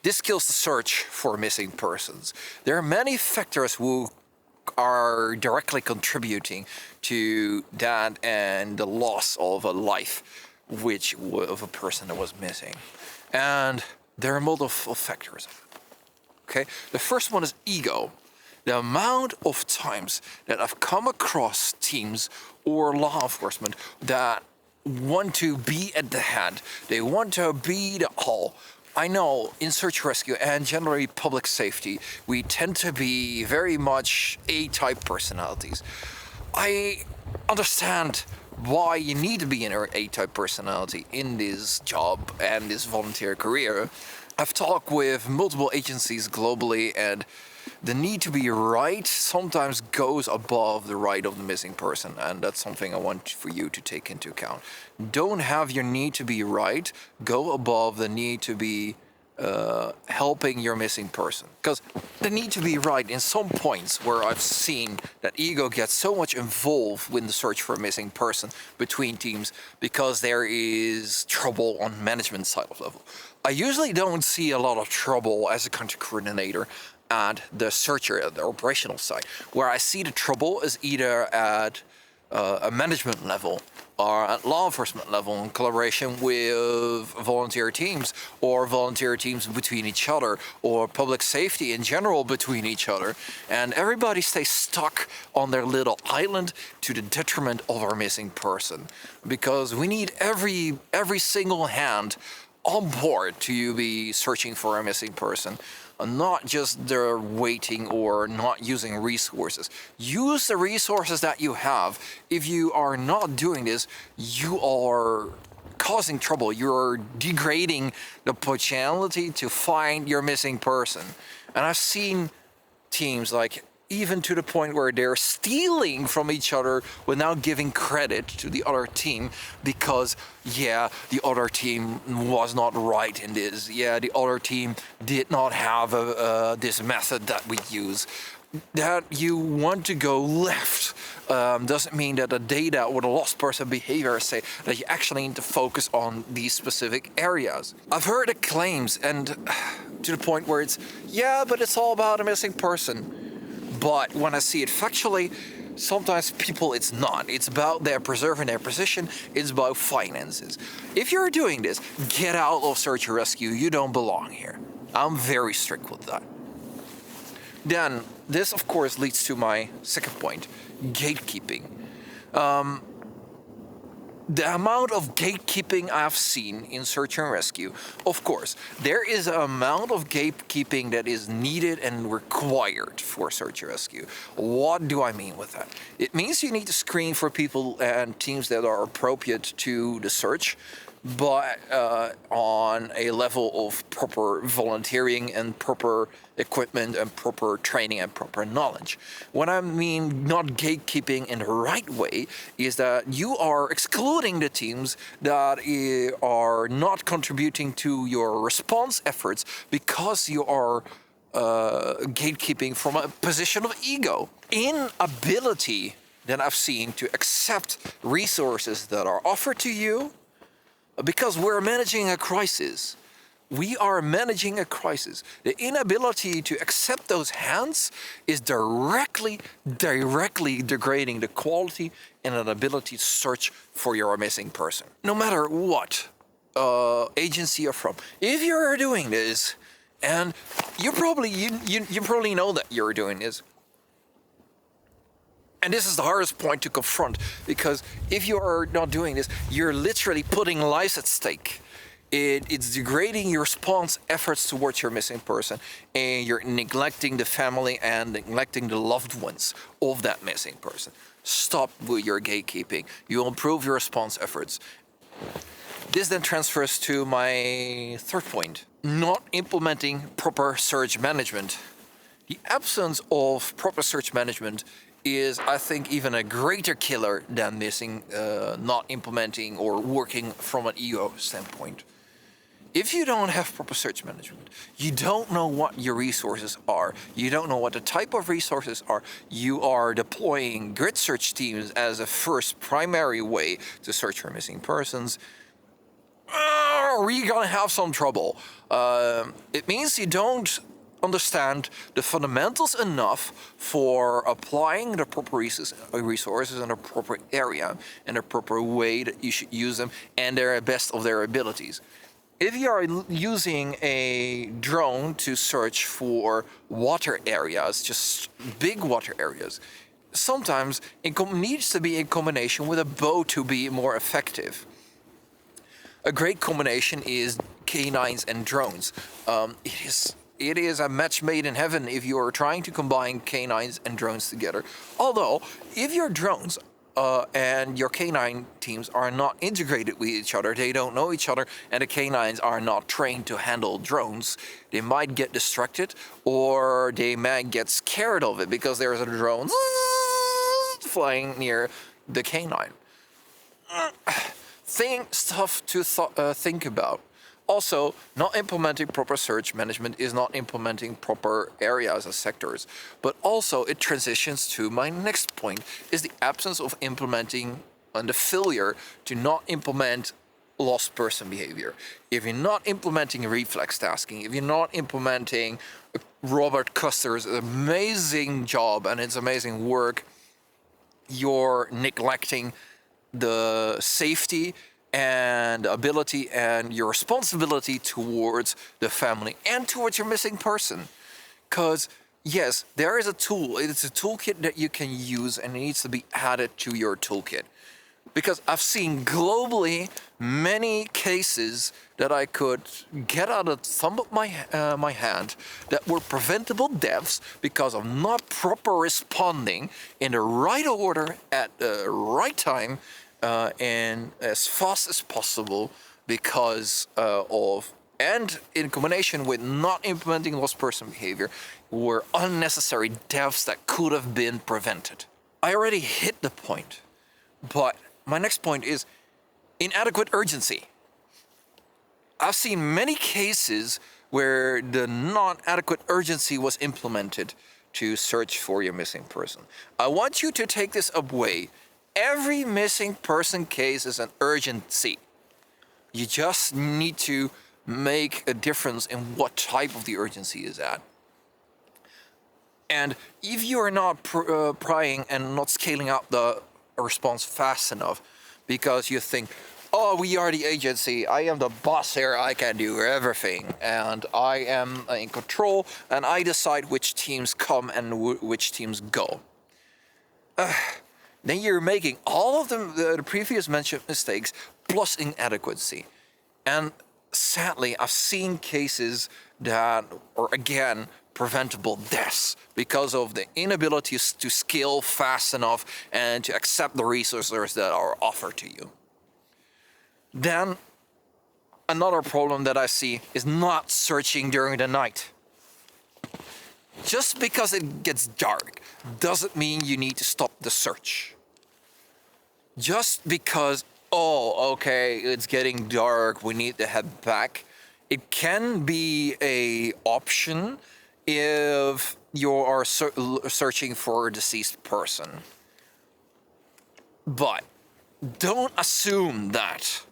This kills the search for missing persons. There are many factors who are directly contributing to that and the loss of a life of a person that was missing. And there are multiple factors. Okay, the first one is ego. The amount of times that I've come across teams or law enforcement that want to be at the head, they want to be the all. I know in search rescue and generally public safety, we tend to be very much A-type personalities. I understand why you need to be an A-type personality in this job and this volunteer career. I've talked with multiple agencies globally, and the need to be right sometimes goes above the right of the missing person, and that's something I want for you to take into account. Don't have your need to be right go above the need to be helping your missing person. Because the need to be right, in some points where I've seen that ego gets so much involved in the search for a missing person between teams because there is trouble on management side of level. I usually don't see a lot of trouble as a country coordinator at the searcher, at the operational side. Where I see the trouble is either at a management level or at law enforcement level in collaboration with volunteer teams or volunteer teams between each other or public safety in general between each other. And everybody stays stuck on their little island to the detriment of our missing person. Because we need every single hand on board to be searching for a missing person. Not just they're waiting or not using resources. Use the resources that you have. If you are not doing this, you are causing trouble. You're degrading the potentiality to find your missing person. And I've seen teams like even to the point where they're stealing from each other without giving credit to the other team because, the other team was not right in this. The other team did not have this method that we use. That you want to go left doesn't mean that the data or the lost person behavior say that you actually need to focus on these specific areas. I've heard the claims and to the point where it's, but it's all about a missing person. But when I see it factually, sometimes it's not. It's about their preserving their position. It's about finances. If you're doing this, get out of search and rescue. You don't belong here. I'm very strict with that. Then, this of course leads to my second point, gatekeeping. The amount of gatekeeping I've seen in search and rescue, of course, there is an amount of gatekeeping that is needed and required for search and rescue. What do I mean with that? It means you need to screen for people and teams that are appropriate to the search, but on a level of proper volunteering and proper equipment and proper training and proper knowledge. What I mean not gatekeeping in the right way is that you are excluding the teams that are not contributing to your response efforts because you are gatekeeping from a position of ego. Inability that I've seen to accept resources that are offered to you because we're managing a crisis. We are managing a crisis. The inability to accept those hands is directly degrading the quality and an ability to search for your missing person. No matter what agency you're from. If you're doing this, and you probably know that you're doing this, and this is the hardest point to confront, because if you are not doing this, you're literally putting lives at stake. It's degrading your response efforts towards your missing person, and you're neglecting the family and neglecting the loved ones of that missing person. Stop with your gatekeeping. You'll improve your response efforts. This then transfers to my third point, not implementing proper search management. The absence of proper search management is, I think, even a greater killer than not implementing or working from an ego standpoint. If you don't have proper search management, you don't know what your resources are, you don't know what the type of resources are, you are deploying grid search teams as a first primary way to search for missing persons, we're gonna have some trouble. It means you don't understand the fundamentals enough for applying the proper resources in a proper area in a proper way that you should use them and their best of their abilities. If you are using a drone to search for water areas, just big water areas, sometimes it needs to be in combination with a bow to be more effective. A great combination is canines and drones. It is a match made in heaven if you are trying to combine canines and drones together. Although, if your drones and your canine teams are not integrated with each other, they don't know each other, and the canines are not trained to handle drones, they might get distracted or they might get scared of it because there's a drone flying near the canine. Stuff to think about. Also, not implementing proper search management is not implementing proper areas or sectors. But also, it transitions to my next point, is the absence of implementing and the failure to not implement lost person behavior. If you're not implementing reflex tasking, if you're not implementing Robert Custer's amazing job and its amazing work, you're neglecting the safety and ability and your responsibility towards the family and towards your missing person. Because yes, there is a tool. It's a toolkit that you can use and it needs to be added to your toolkit. Because I've seen globally many cases that I could get out of the thumb of my hand that were preventable deaths because of not proper responding in the right order at the right time and as fast as possible because and in combination with not implementing lost person behavior were unnecessary deaths that could have been prevented. I already hit the point, but my next point is inadequate urgency. I've seen many cases where the non-adequate urgency was implemented to search for your missing person. I want you to take this away. Every missing person case is an urgency. You just need to make a difference in what type of the urgency is at. And if you are not prying and not scaling up the response fast enough because you think, oh, we are the agency, I am the boss here, I can do everything, and I am in control, and I decide which teams come and which teams go. Then you're making all of the previous mentioned mistakes plus inadequacy. And sadly, I've seen cases that are, again, preventable deaths because of the inability to scale fast enough and to accept the resources that are offered to you. Then, another problem that I see is not searching during the night. Just because it gets dark doesn't mean you need to stop the search. Just because, oh, okay, it's getting dark, we need to head back. It can be an option if you are searching for a deceased person. But don't assume that.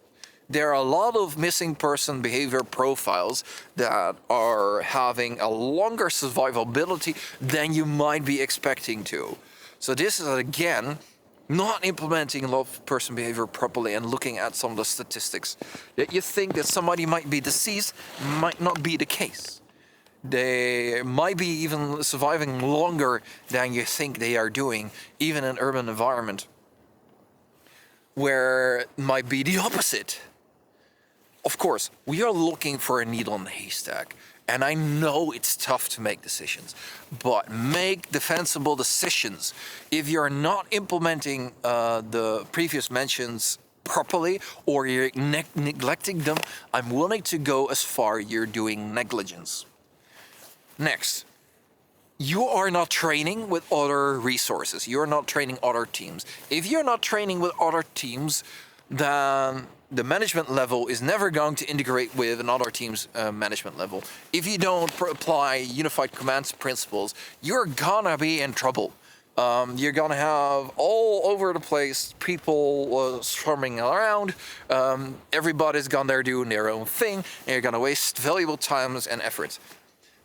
There are a lot of missing person behavior profiles that are having a longer survivability than you might be expecting to. So this is, again, not implementing lost person behavior properly and looking at some of the statistics. That you think that somebody might be deceased might not be the case. They might be even surviving longer than you think they are doing, even in an urban environment, where it might be the opposite. Of course, we are looking for a needle in the haystack, and I know it's tough to make decisions, but make defensible decisions. If you're not implementing the previous mentions properly or you're neglecting them, I'm willing to go as far you're doing negligence. Next, you are not training with other resources. You're not training other teams. If you're not training with other teams, then the management level is never going to integrate with another team's management level. If you don't apply unified commands principles, you're gonna be in trouble. You're gonna have all over the place people swarming around. Everybody's gone there doing their own thing, and you're gonna waste valuable times and efforts.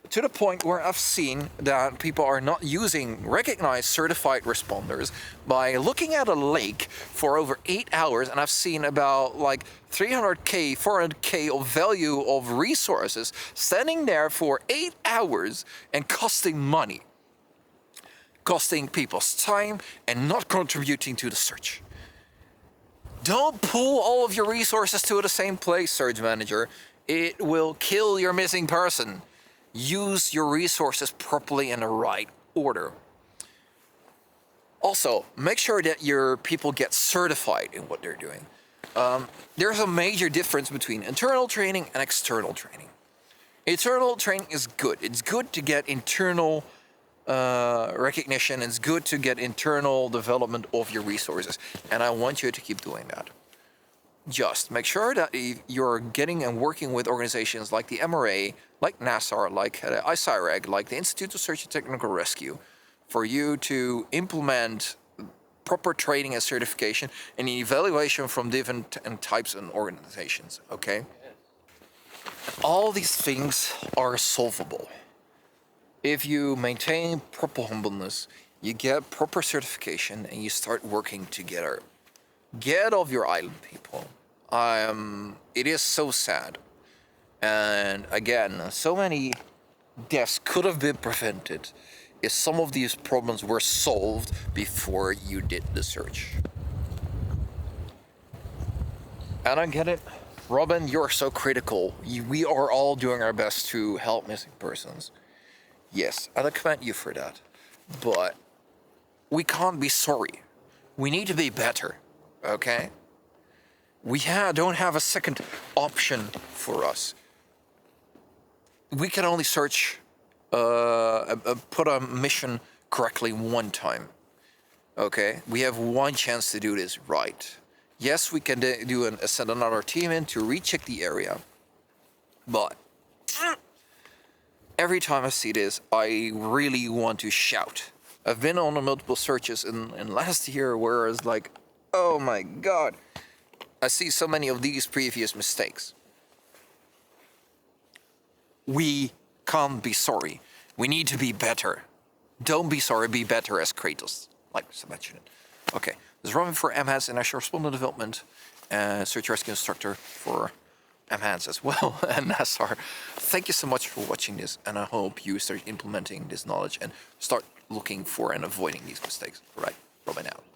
To the point where I've seen that people are not using recognized certified responders by looking at a lake for over 8 hours, and I've seen about like 300K, 400K of value of resources standing there for 8 hours and costing money. Costing people's time and not contributing to the search. Don't pool all of your resources to the same place, search manager. It will kill your missing person. Use your resources properly in the right order. Also, make sure that your people get certified in what they're doing. There's a major difference between internal training and external training. Internal training is good. It's good to get internal recognition. It's good to get internal development of your resources, and I want you to keep doing that. Just make sure that you're getting and working with organizations like the MRA, like NASAR, like ICIREG, like the Institute of Search and Technical Rescue, for you to implement proper training and certification and evaluation from different types and organizations, okay? All these things are solvable. If you maintain proper humbleness, you get proper certification, and you start working together. Get off your island, people. It is so sad. And again, so many deaths could have been prevented if some of these problems were solved before you did the search. And I get it. Robin, you're so critical. We are all doing our best to help missing persons. Yes, I commend you for that. But we can't be sorry. We need to be better, okay? We don't have a second option for us. We can only search, put a mission correctly one time, okay? We have one chance to do this right. Yes, we can send another team in to recheck the area, but every time I see this, I really want to shout. I've been on multiple searches in last year where it's like, oh my God, I see so many of these previous mistakes. We can't be sorry. We need to be better. Don't be sorry, be better, as Kratos likes to mention it. Okay, this is Robin for Emhance and National Responder Development, Search Rescue Instructor for Emhance as well, and NASAR. Thank you so much for watching this, and I hope you start implementing this knowledge and start looking for and avoiding these mistakes. All right, Robin out.